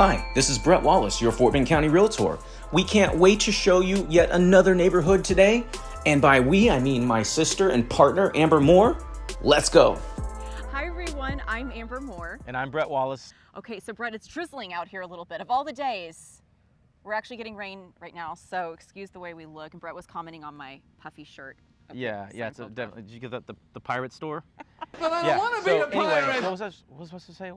Hi, this is Bret Wallace, your Fort Bend County Realtor. We can't wait to show you yet another neighborhood today. And by we, I mean my sister and partner, Amber Moore. Let's go. Hi everyone, I'm Amber Moore. And I'm Bret Wallace. Okay, so Bret, it's drizzling out here a little bit. Of all the days, we're actually getting rain right now, so excuse the way we look. And Bret was commenting on my puffy shirt. Yeah, it's definitely. Did you get the pirate store? But I don't want to be a pirate. Anyway, what was I supposed to say?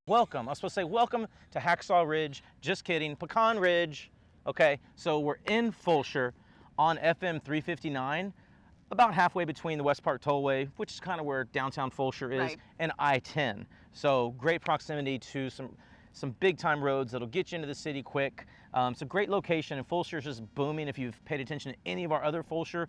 Welcome. I was supposed to say welcome to Hacksaw Ridge. Just kidding. Pecan Ridge. Okay, so we're in Fulshear on FM 359, about halfway between the West Park Tollway, which is kind of where downtown Fulshear is, Right, and I-10. So great proximity to some big time roads that'll get you into the city quick. It's a great location, and Fulshear is just booming. If you've paid attention to any of our other Fulshear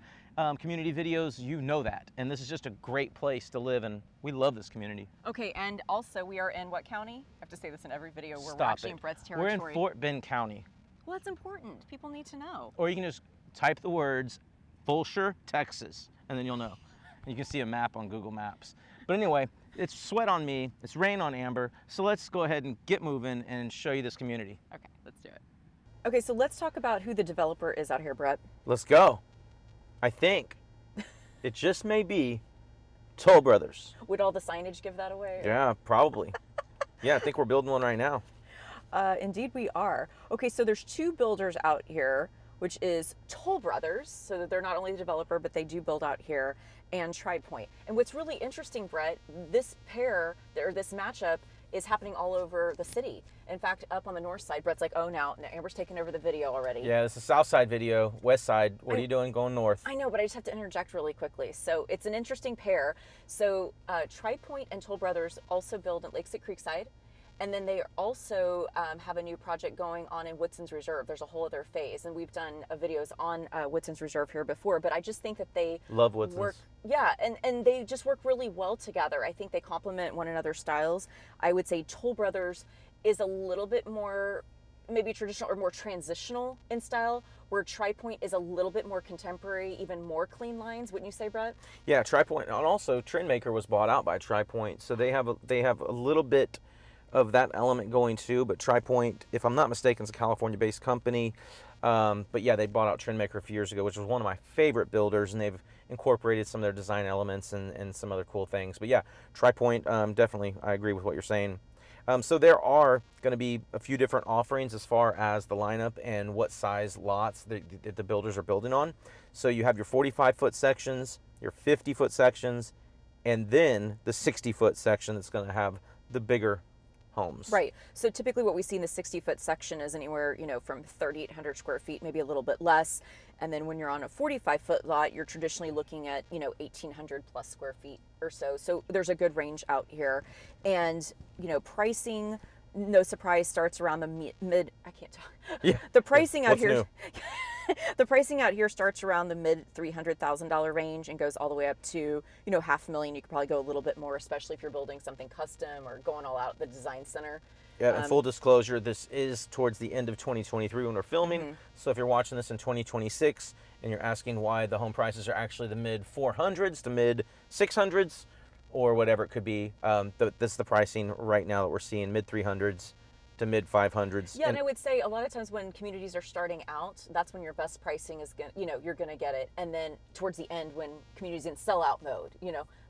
community videos, you know that. And this is just a great place to live, and we love this community. Okay, and also we are in what county? I have to say this in every video. We're Stop actually it. in Bret's territory. We're in Fort Bend County. Well, that's important. People need to know. Or you can just type the words Fulshear, Texas, and then you'll know. And you can see a map on Google Maps. But anyway, it's sweat on me, it's rain on Amber, so let's go ahead and get moving and show you this community. Okay, let's do it. Okay, so let's talk about who the developer is out here, Bret. Let's go. I think it just may be Toll Brothers. Would all the signage give that away? Yeah, probably. Yeah, I think we're building one right now. Indeed we are. Okay, so there's two builders out here, which is Toll Brothers, so that they're not only the developer, but they do build out here, and TriPoint. And what's really interesting, Bret, this pair, or this matchup, is happening all over the city. In fact, up on the north side, Bret's like, oh, now Amber's taking over the video already. Yeah, this is south side video, west side. What are you doing going north? I know, but I just have to interject really quickly. So it's an interesting pair. So TriPoint and Toll Brothers also build at Lakes at Creekside. And then they also have a new project going on in Woodson's Reserve. There's a whole other phase, and we've done videos on Woodson's Reserve here before, but I just think that they Love Woodson's. work, yeah, and they just work really well together. I think they complement one another's styles. I would say Toll Brothers is a little bit more maybe traditional or more transitional in style, where TriPoint is a little bit more contemporary, even more clean lines. Wouldn't you say, Bret? Yeah, TriPoint, and also Trendmaker was bought out by TriPoint, so they have a little bit of that element going too, but TriPoint, if I'm not mistaken, is a California-based company. But yeah, they bought out Trendmaker a few years ago, which was one of my favorite builders, and they've incorporated some of their design elements and some other cool things. But yeah, TriPoint, definitely, I agree with what you're saying. So there are going to be a few different offerings as far as the lineup and what size lots the builders are building on. So you have your 45-foot sections, your 50-foot sections, and then the 60-foot section that's going to have the bigger homes. Right. So typically what we see in the 60-foot section is anywhere, from 3,800 square feet, maybe a little bit less. And then when you're on a 45-foot lot, you're traditionally looking at, 1,800 plus square feet or so. So there's a good range out here. And, pricing, no surprise, starts around the mid I can't talk. Yeah. The pricing out What's here new? The pricing out here starts around the mid $300,000 range and goes all the way up to, $500,000. You could probably go a little bit more, especially if you're building something custom or going all out at the design center. Yeah, and full disclosure, this is towards the end of 2023 when we're filming. So if you're watching this in 2026 and you're asking why the home prices are actually the mid 400s to mid 600s or whatever it could be, that's the pricing right now that we're seeing, mid 300s to mid 500s. Yeah, and I would say a lot of times when communities are starting out, that's when your best pricing is going to, you're going to get it. And then towards the end when communities in sellout mode,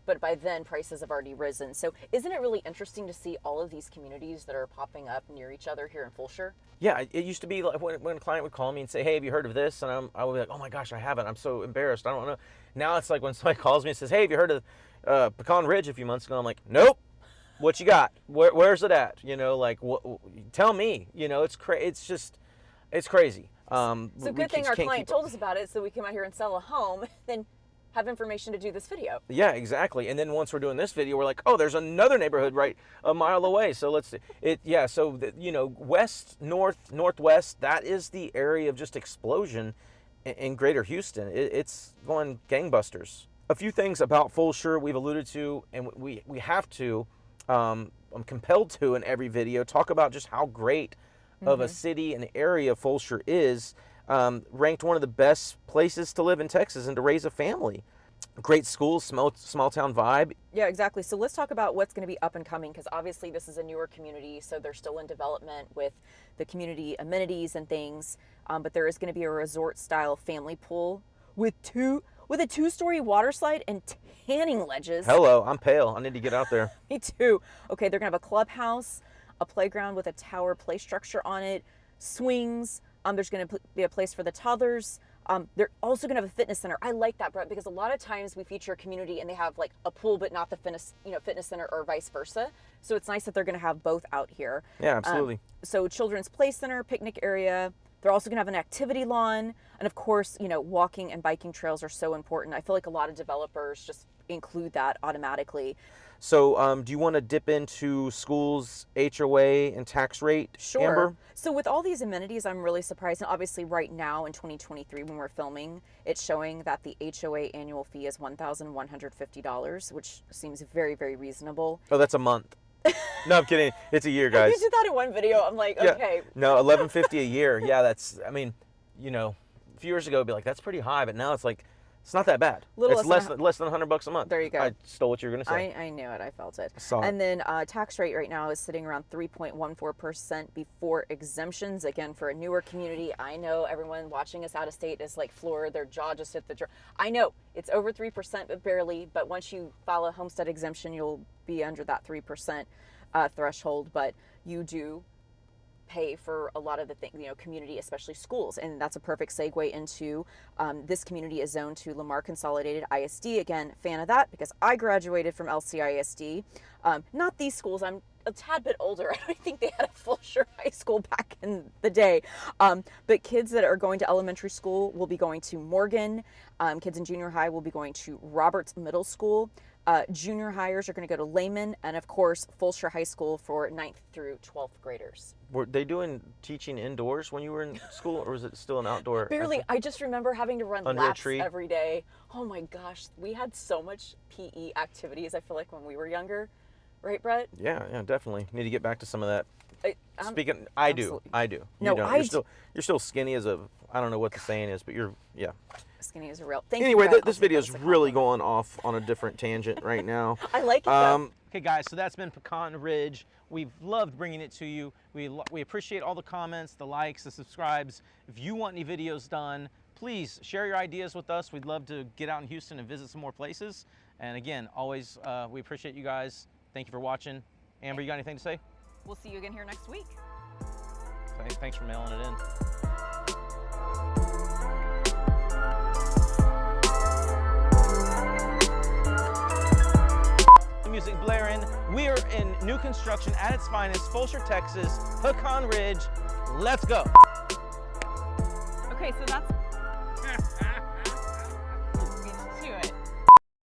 but by then prices have already risen. So isn't it really interesting to see all of these communities that are popping up near each other here in Fulshear? Yeah, it used to be like when a client would call me and say, hey, have you heard of this? And I would be like, oh my gosh, I haven't. I'm so embarrassed. I don't know. Now it's like when somebody calls me and says, hey, have you heard of Pecan Ridge a few months ago? I'm like, nope. What you got? Where's it at? Tell me. It's crazy. So good thing our client told us about it so we come out here and sell a home, then have information to do this video. Yeah, exactly. And then once we're doing this video, we're like, oh, there's another neighborhood right a mile away. So let's see it. Yeah. So west, north, northwest. That is the area of just explosion in Greater Houston. It's going gangbusters. A few things about Fulshear we've alluded to, and we have to. I'm compelled to in every video talk about just how great of a city and area Fulshear is. Ranked one of the best places to live in Texas and to raise a family. Great schools, small town vibe. Yeah, exactly. So let's talk about what's going to be up and coming, because obviously this is a newer community, so they're still in development with the community amenities and things. But there is going to be a resort-style family pool with a two-story water slide and tanning ledges. Hello, I'm pale. I need to get out there. Me too. Okay, they're going to have a clubhouse, a playground with a tower play structure on it, swings. There's going to be a place for the toddlers. They're also going to have a fitness center. I like that, Brett, because a lot of times we feature a community and they have like a pool, but not the fitness center, or vice versa. So it's nice that they're going to have both out here. Yeah, absolutely. So children's play center, picnic area. They're also going to have an activity lawn. And of course, walking and biking trails are so important. I feel like a lot of developers just include that automatically. So do you want to dip into schools, HOA, and tax rate, Sure. Amber? So with all these amenities, I'm really surprised. And obviously right now in 2023, when we're filming, it's showing that the HOA annual fee is $1,150, which seems very, very reasonable. Oh, that's a month. No, I'm kidding. It's a year, guys. You did that in one video. I'm like, Yeah. okay. No, $1,150 a year. Yeah, that's, I mean, a few years ago, it'd be like, that's pretty high, but now it's like, it's not that bad. Little It's less than $100 a month. There you go. I stole what you were going to say. I knew it. I felt it. Saw it. And then tax rate right now is sitting around 3.14% before exemptions. Again, for a newer community, I know everyone watching us out of state is like floored. Their jaw just hit the drawer. I know it's over 3%, but barely. But once you file a homestead exemption, you'll be under that 3% threshold. But you do pay for a lot of the community, especially schools. And that's a perfect segue into this community is zoned to Lamar Consolidated ISD. Again, fan of that because I graduated from LCISD. Not these schools. I'm a tad bit older. I don't think they had a Fulshear High School back in the day. But kids that are going to elementary school will be going to Morgan. Kids in junior high will be going to Roberts Middle School. Junior hires are going to go to Lehman, and of course, Fulshear High School for 9th through 12th graders. Were they doing teaching indoors when you were in school, or was it still an outdoor? Barely. I just remember having to run Under a laps tree? every day. Oh my gosh, we had so much PE activities, I feel like, when we were younger. Right, Brett? Yeah, definitely. Need to get back to some of that. Absolutely. I do. No, You don't. You're still skinny as a, I don't know what the saying is, but yeah. Skinny is real. Thank you, Anyway, Brett. this video is really going off on a different tangent right now. I like it, though. Okay, guys, so that's been Pecan Ridge. We've loved bringing it to you. We appreciate all the comments, the likes, the subscribes. If you want any videos done, please share your ideas with us. We'd love to get out in Houston and visit some more places. And again, always, we appreciate you guys. Thank you for watching. Amber, you got anything to say? We'll see you again here next week. Thanks for mailing it in. Music blaring. We are in new construction at its finest, Fulshear, Texas, Pecan Ridge. Let's go. Okay, so that's